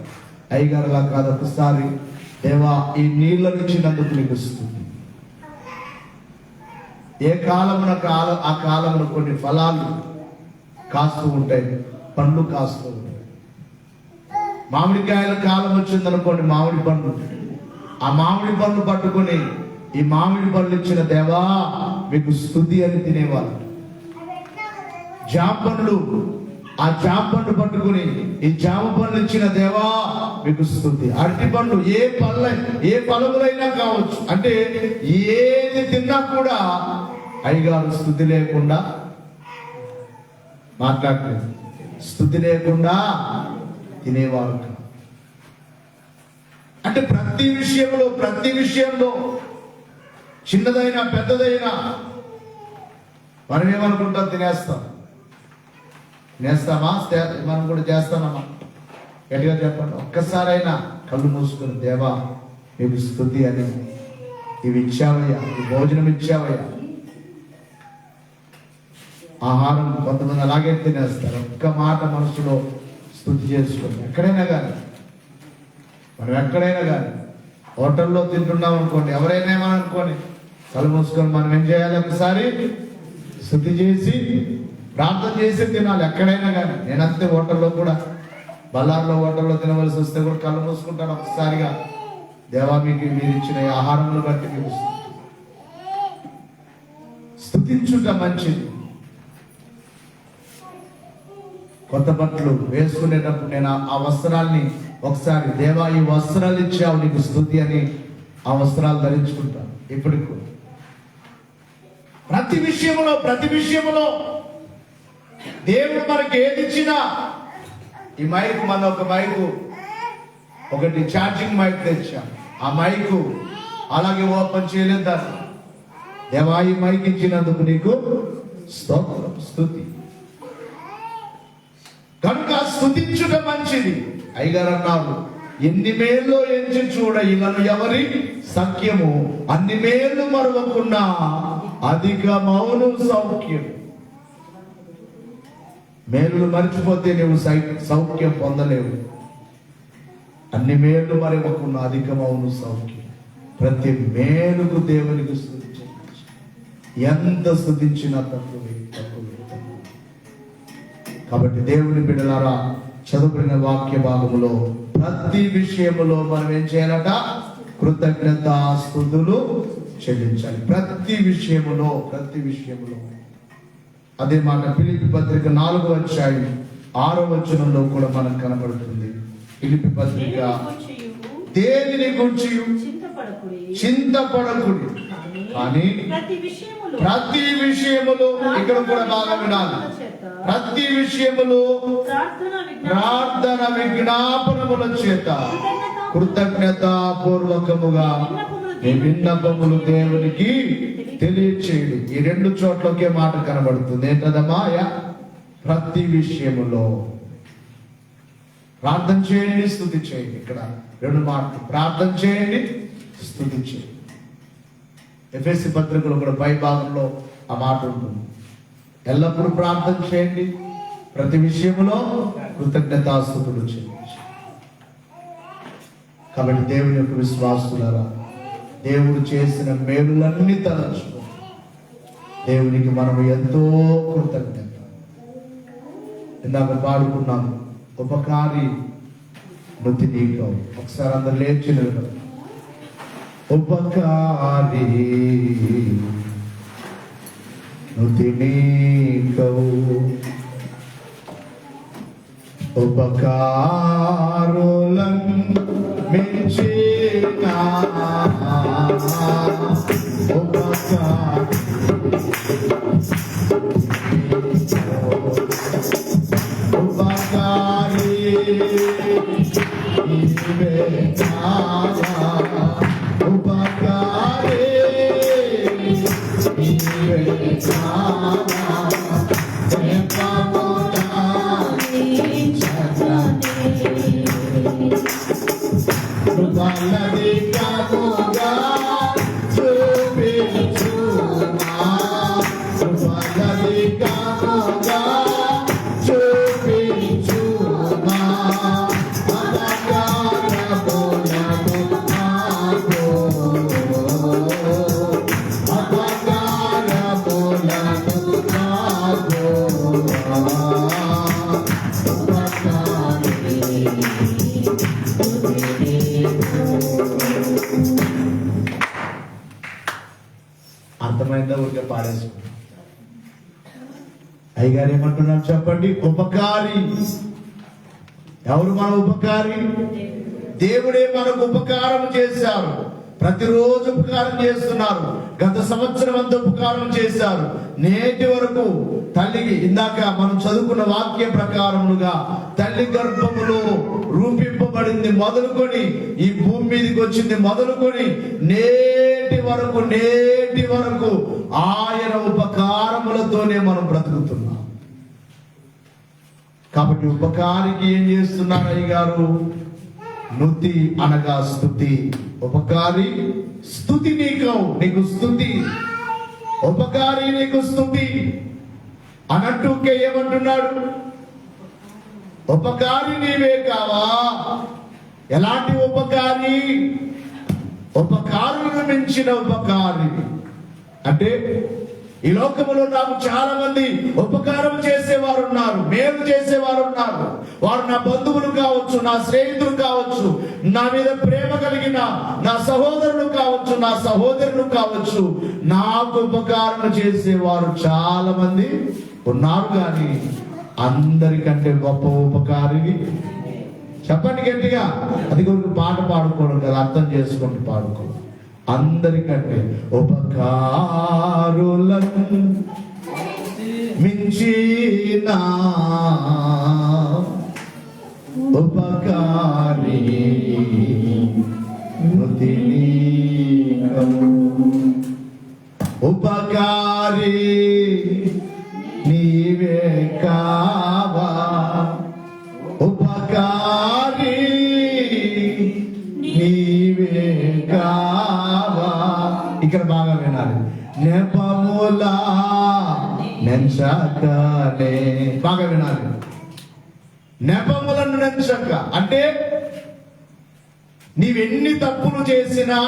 S1: అయ్యగారు అలా కాదు, ఒకసారి దేవా ఈ నీళ్ళని ఇచ్చినందుకు నీకు ఇస్తుంది. ఏ కాలమున ఆ కాలమున కొన్ని ఫలాలు కాస్తూ ఉంటాయి, పండ్లు కాస్తూ ఉంటాయి. మామిడికాయల కాలం వచ్చిందనుకోండి, మామిడి పండ్లు. ఆ మామిడి పండ్లు పట్టుకొని ఈ మామిడి పండ్లు ఇచ్చిన దేవా మీకు స్తుతి అని తినేవాళ్ళు. జామ పండ్లు, ఆ జామ పండు పట్టుకుని ఈ జామ పండ్లు ఇచ్చిన దేవా మీకు స్తుతి. అరటి పండ్లు, ఏ ఫలములైనా కావచ్చు, అంటే ఏది తిన్నా కూడా అయ్యగారు స్తుతి లేకుండా మాట్లాడలేదు, స్తుతి లేకుండా తినేవారు. అంటే ప్రతి విషయంలో చిన్నదైనా పెద్దదైనా మనం ఏమనుకుంటాం, తినేస్తామా మనం కూడా చేస్తామా? గట్టిగా చెప్పండి. ఒక్కసారైనా కళ్ళు మూసుకుని దేవా నీకు స్తుతి అని, ఇవి ఇచ్చావయ్యా, ఈ భోజనం ఇచ్చావయ్యా. ఆహారం కొంతమంది అలాగే తినేస్తారు. ఒక్క మాట మనసులో స్తుతి చేసుకోండి. ఎక్కడైనా కానీ హోటల్లో తింటున్నాం అనుకోండి, ఎవరైనా ఏమనుకోండి, కళ్ళు మూసుకొని మనం ఏం చేయాలి, ఒకసారి స్తుతి చేసి ప్రార్థన చేసి తినాలి. ఎక్కడైనా కానీ నేనంతే, హోటల్లో కూడా, బల్లార్లో హోటల్లో తినవలసి వస్తే కూడా కళ్ళు మూసుకుంటాను ఒకసారిగా. దేవా మీకు మీరు ఇచ్చిన ఆహారంలో బట్టి మీకు స్తుతించుట మంచిది. కొత్త బట్టలు వేసుకునేటప్పుడు నేను ఆ వస్త్రాల్ని ఒకసారి దేవా ఈ వస్త్రాలు ఇచ్చావు నీకు స్తుతి అని ఆ వస్త్రాలు ధరించుకుంటాను. ఇప్పటికి ప్రతి విషయంలో దేవుడు మనకి ఏది ఇచ్చినా, ఈ మైక్, మన ఒక మైకు, ఒకటి ఛార్జింగ్ మైక్ తెచ్చాం, ఆ మైకు అలాగే ఓపెన్ చేయలేదు దాన్ని. దేవా ఈ మైక్ ఇచ్చినందుకు నీకు స్తోత్రం, స్తుతి. కనుక స్తుతించుట మంచిది. అయ్యగారు అన్నారు, ఎన్ని మేళ్ళు ఎంచి చూడ ఇలను ఎవరి సఖ్యము, అన్ని మేళ్ళు మరవకున్నా అధిక మౌను సౌఖ్యం. మేలు మర్చిపోతే నువ్వు సౌఖ్యం పొందలేవు. అన్ని మేలు మరవకున్నా అధిక మౌను సౌఖ్యం. ప్రతి మేలుకు దేవునికి స్తుతించు. ఎంత స్తుతించినా తక్కువే. కాబట్టి దేవుని బిడ్డలారా, చదువుకున్న వాక్య భాగములో ప్రతి విషయములో మనం ఏం చేయాలట, కృతజ్ఞతాస్తుతులు చెల్లించాలి. ప్రతి విషయములో అదే మాట ఫిలిప్పీ పత్రిక 4వ అధ్యాయం 6వ వచనంలో కూడా మనకు కనబడుతుంది. ఫిలిప్పీ పత్రిక, దేనిని గురించి చింతపడకుడి కానీ ప్రతి విషయములో, ఇక్కడ కూడా బాగా వినాలి, ప్రతి విషయములో ప్రార్థన విజ్ఞాపనముల చేత కృతజ్ఞత పూర్వకముగా విన్నపములు దేవునికి తెలియచేయడు. ఈ 2 చోట్లకే మాట కనబడుతుంది. ఏంటదమ్మా? ప్రతి విషయములో ప్రార్థన చేయండి, స్తుతి చేయండి. ఇక్కడ 2 మాటలు, ప్రార్థన చేయండి, స్తుతి చేయండి. ఎఫెసీ పత్రికలో కూడా పై భాగంలో ఆ మాట ఉంటుంది. ఎల్లప్పుడూ ప్రార్థన చేయండి, ప్రతి విషయంలో కృతజ్ఞతాస్తుతులు చేయండి. కాబట్టి దేవుని యొక్క విశ్వాసులారా, దేవుడు చేసిన మేలులన్నీ తలచుకో. దేవునికి మనం ఎంతో కృతజ్ఞత. ఇందాక పాడుకున్నాము, ఉపకారి నుతి నీకవు. ఒకసారి అందరు లేచి నిలబడు. ఉపకారి నుతి నీకవు, ఉపకారులం మించిన ఉపకారి నీవే నాయా, ఉపకారి నీవే నాయా, కృపలధికముగా చూపించుమా, కృపలధికముగా ఏమంటున్నారు చెప్పండి? ఉపకారి. ఎవరు మన ఉపకారి? దేవుడే మనకు ఉపకారం చేశారు. ప్రతిరోజు ఉపకారం చేస్తున్నారు. గత సంవత్సరం అంతా ఉపకారం చేశారు. నేటి వరకు తల్లికి, ఇందాక మనం చదువుకున్న వాక్య ప్రకారములుగా తల్లి గర్భములో రూపింపబడింది మొదలుకొని, ఈ భూమి మీదకి వచ్చింది మొదలుకొని నేటి వరకు ఆయన ఉపకారములతోనే మనం బ్రతుకుతున్నాం. కాబట్టి ఉపకారికి ఏం చేస్తున్నారు అయ్యగారు? నుతి అనగా స్తుతి. ఉపకారి స్తుతి నీకు స్తుతి, ఉపకారి నీకు స్తుతి అన్నట్టు ఏమంటున్నాడు? ఉపకారి నీవే కావా? ఎలాంటి ఉపకారి? ఉపకారులను మించిన ఉపకారి. అంటే ఈ లోకములో నాకు చాలా మంది ఉపకారం చేసేవారు ఉన్నారు, మేలు చేసేవారు ఉన్నారు. వారు నా బంధువులు కావచ్చు, నా స్నేహితులు కావచ్చు, నా మీద ప్రేమ కలిగిన నా సహోదరులు కావచ్చు, నా సహోదరులు కావచ్చు. నాకు ఉపకారం చేసేవారు చాలా మంది ఉన్నారు. కానీ అందరికంటే గొప్ప ఉపకారి చెప్పండి గట్టిగా. అది కూడా పాట పాడుకోవడం కదా, అర్థం చేసుకుంటూ పాడుకో. అందరికంటే ఉపకారులను మించిన ఉపకారి ఉపకారి నీవే కావా? ఉపకారి నీవే కావా? ఇక్కడ బాగా వినాలి. నెపములా నెంచకనే, బాగా వినాలి. నెపములను నెంచక అంటే నీవెన్ని తప్పులు చేసినా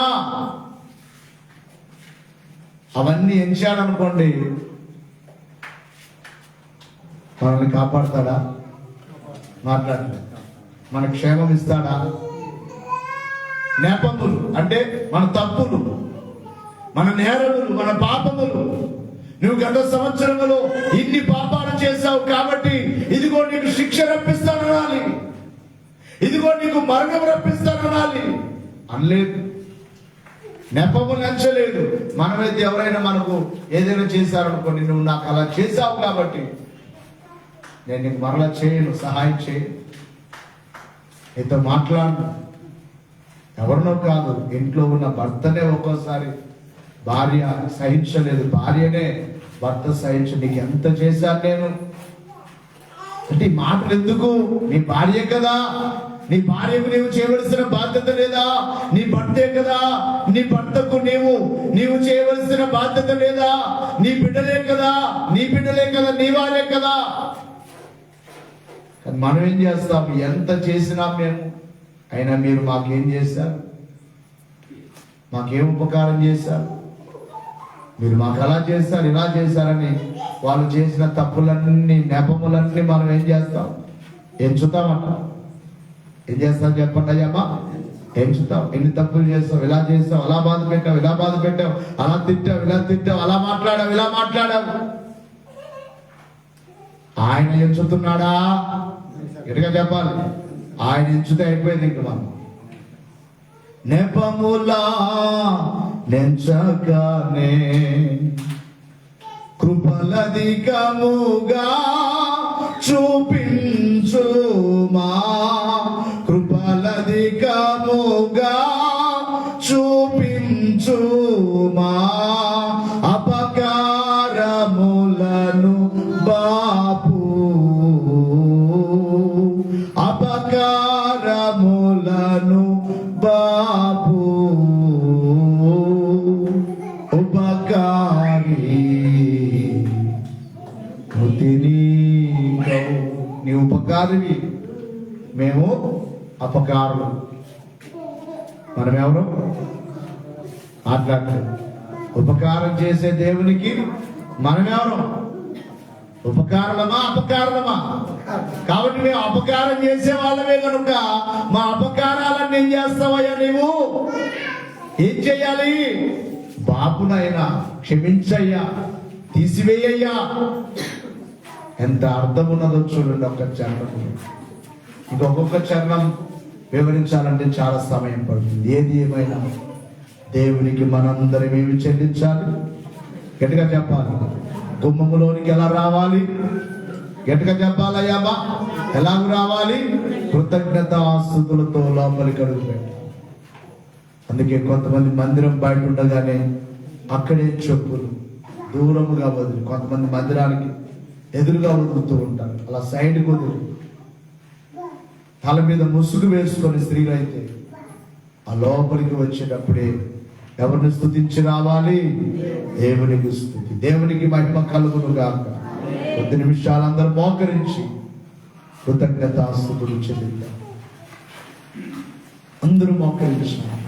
S1: అవన్నీ ఎంచాడనుకోండి, మనల్ని కాపాడతాడా? మాట్లాడలే. మన క్షేమం ఇస్తాడా? నేపములు అంటే మన తప్పులు, మన నేరములు, మన పాపములు. నువ్వు గత సంవత్సరంలో ఇన్ని పాపాలు చేశావు కాబట్టి ఇదిగో నీకు శిక్ష రప్పిస్తాననాలి, ఇదిగో నీకు మరణం రప్పిస్తాననాలి అనలేదు. నెపము నచ్చలేదు. మనమైతే ఎవరైనా మనకు ఏదైనా చేశారనుకోండి, నువ్వు నాకు అలా చేశావు కాబట్టి నేను నీకు మరలా చేయను, సహాయం చేయను, నీతో మాట్లాడను. ఎవరినో కాదు, ఇంట్లో ఉన్న భర్తనే ఒక్కోసారి భార్య సహించలేదు, భార్యనే భర్త సహించ. నీకు ఎంత చేశాను నేను అంటే ఈ మాటలు ఎందుకు? నీ భార్య కదా, నీ భార్యకు నీవు చేయవలసిన బాధ్యత లేదా? నీ భర్తే కదా, నీ భర్తకు నీవు చేయవలసిన బాధ్యత లేదా? నీ బిడ్డలే కదా, నీ వారే కదా. మనం ఏం చేస్తాం? ఎంత చేసినా మేము, అయినా మీరు మాకేం చేశారు? మాకేం ఉపకారం చేశారు? మీరు మాకు అలా చేశారు, ఇలా చేశారని వాళ్ళు చేసిన తప్పులన్నీ, నెపములన్నీ మనం ఏం చేస్తాం? ఎంచుతామట. ఏం చేస్తాం చెప్పండి అయ్యమ్మా? ఎంచుతాం. ఎన్ని తప్పులు చేస్తావు, ఇలా చేస్తావు, అలా బాధ పెట్టావు, ఇలా బాధ పెట్టావు, అలా తిట్టావు, ఇలా తిట్టావు, అలా మాట్లాడావు, ఇలా మాట్లాడావు. ఆయన ఎంచుతున్నాడా? ఎటుగా చెప్పాలి. ఆయన ఎంచుతే అయిపోయింది. ఇంక మనం నెపములా నెంచగానే కృపలధికముగా చూపించుమా, కృపలధికముగా చూపించుమా. అపకారములను బాపు, అపకారములను బాపు. ఉపకారి నీ ఉపకారివి, మేము అపకారులు. మనం ఎవరు? మాట్లాడలేదు. ఉపకారం చేసే దేవునికి మనమెవరు? ఉపకారులమా అపకారులమా? కాబట్టి మేము అపకారం చేసే వాళ్ళమే కనుక మా అపకారాలన్నీ ఏం చేస్తావయ్యా? నీవు ఏం చెయ్యాలి? బాపునైనా క్షమించయ్యా, తీసివేయ్యా. ఎంత అర్థం ఉన్నదో చూడండి ఒక్క చరణం. ఇంకొక చరణం వివరించాలంటే చాలా సమయం పడుతుంది. ఏది ఏమైనా దేవునికి మనందరం ఏమి చెల్లించాలి? గట్టిగా చెప్పాలి. గుమ్మములోనికి ఎలా రావాలి? గట్టిగా చెప్పాలయ్యాబా. ఎలాగ రావాలి? కృతజ్ఞతాస్తుతులతో లోపలికి అడుగు పెట్టాలి. అందుకే కొంతమంది మందిరం బయట ఉండగానే అక్కడే చెప్పులు దూరముగా వదిలి, కొంతమంది మందిరానికి ఎదురుగా వదులుతూ ఉంటారు. అలా సైడ్కి వదిలి తల మీద ముసుగు వేసుకొని స్త్రీలైతే ఆ లోపలికి వచ్చేటప్పుడే ఎవరిని స్తుతించి రావాలి? దేవునికి స్తుతి, దేవునికి మహిమ కలుగును గాక. కొద్ది నిమిషాలు అందరూ మోకరించి కృతజ్ఞతాస్తుతులు చెల్లిద్దాం. అందరూ మోకరించాలి.